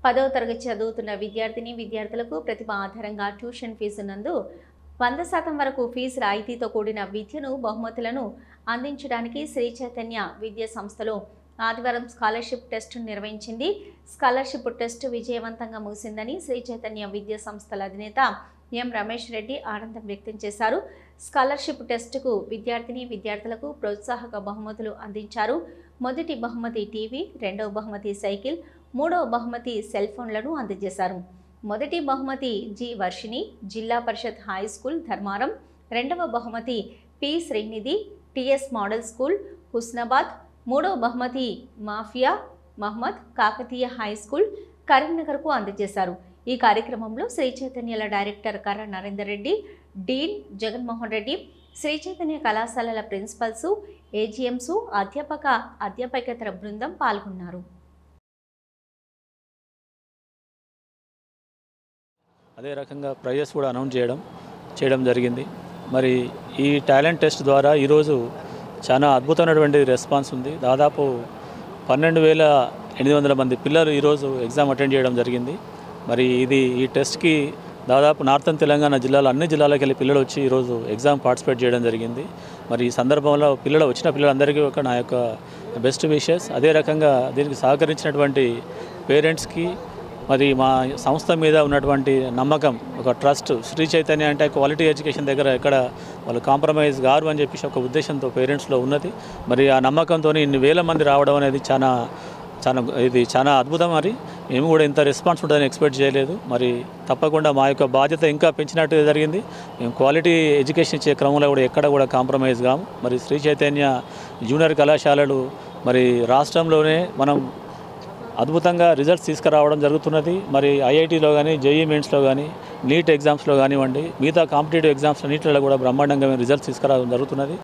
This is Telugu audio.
10వ తరగతి చదువుతున్న విద్యార్థులకు ప్రతిభ ఆధారంగా ట్యూషన్ ఫీజు నందు 100% వరకు ఫీజు రాయితీతో కూడిన విద్యను బహుమతులను అందించడానికి శ్రీ చైతన్య విద్యా సంస్థలో ఆదివారం స్కాలర్షిప్ టెస్ట్ నిర్వహించింది. స్కాలర్షిప్ టెస్ట్ విజయవంతంగా ముగిసిందని శ్రీ చైతన్య విద్యా సంస్థల అధినేత ఎం రమేష్ రెడ్డి ఆనందం వ్యక్తం చేశారు. స్కాలర్షిప్ టెస్టుకు విద్యార్థులకు ప్రోత్సాహక బహుమతులు అందించారు. మొదటి బహుమతి టీవీ, రెండవ బహుమతి సైకిల్, మూడవ బహుమతి సెల్ ఫోన్లను అందజేశారు. మొదటి బహుమతి జి వర్షిణి, జిల్లా పరిషత్ హై స్కూల్ ధర్మారం. రెండవ బహుమతి P Srinidhi, TS model school Husnabad. మూడవ బహుమతి మాఫియా మహమ్మద్, కాకతీయ హై స్కూల్ కరీంనగర్కు అందజేశారు. ఈ కార్యక్రమంలో శ్రీ చైతన్యల డైరెక్టర్ కర్ర నరేందర్ రెడ్డి, డీన్ జగన్మోహన్ రెడ్డి, శ్రీ చైతన్య కళాశాలల ప్రిన్సిపల్స్, ఏజీఎంస్, అధ్యాపకేతర బృందం పాల్గొన్నారు. అదే రకంగా ప్రైజెస్ కూడా అనౌన్స్ చేయడం జరిగింది. మరి ఈ టాలెంట్ టెస్ట్ ద్వారా ఈరోజు చాలా అద్భుతమైనటువంటి రెస్పాన్స్ ఉంది. దాదాపు 12,800 మంది పిల్లలు ఈరోజు ఎగ్జామ్ అటెండ్ చేయడం జరిగింది. మరి ఈ టెస్ట్కి దాదాపు నార్థన్ తెలంగాణ జిల్లాలో అన్ని జిల్లాలకు వెళ్ళి పిల్లలు వచ్చి ఈరోజు ఎగ్జామ్ పార్టిసిపేట్ చేయడం జరిగింది. మరి ఈ సందర్భంలో వచ్చిన పిల్లలందరికీ నా యొక్క బెస్ట్ విషెస్. అదే రకంగా దీనికి సహకరించినటువంటి పేరెంట్స్కి, మరి మా సంస్థ మీద ఉన్నటువంటి నమ్మకం, ఒక ట్రస్ట్, శ్రీ చైతన్య అంటే క్వాలిటీ ఎడ్యుకేషన్ దగ్గర ఎక్కడ వాళ్ళు కాంప్రమైజ్ గారు అని చెప్పేసి ఒక ఉద్దేశంతో పేరెంట్స్లో ఉన్నది. మరి ఆ నమ్మకంతో ఇన్ని వేల మంది రావడం అనేది చాలా అద్భుతం. మరి మేము కూడా ఇంత రెస్పాన్స్ ఉంటుందని ఎక్స్పెక్ట్ చేయలేదు. మరి తప్పకుండా మా యొక్క బాధ్యత ఇంకా పెంచినట్టు జరిగింది. మేము క్వాలిటీ ఎడ్యుకేషన్ ఇచ్చే క్రమంలో కూడా ఎక్కడ కూడా కాంప్రమైజ్ కాము. మరి శ్రీ చైతన్య జూనియర్ కళాశాలలు మరి రాష్ట్రంలోనే మనం అద్భుతంగా రిజల్ట్స్ తీసుకురావడం జరుగుతున్నది. మరి ఐఐటీలో కానీ, జేఈఈ మెయిన్స్లో కానీ, నీట్ ఎగ్జామ్స్లో కానివ్వండి, మిగతా కాంపిటేటివ్ ఎగ్జామ్స్ అన్నింటిలో కూడా బ్రహ్మాండంగా రిజల్ట్స్ తీసుకురావడం జరుగుతున్నది.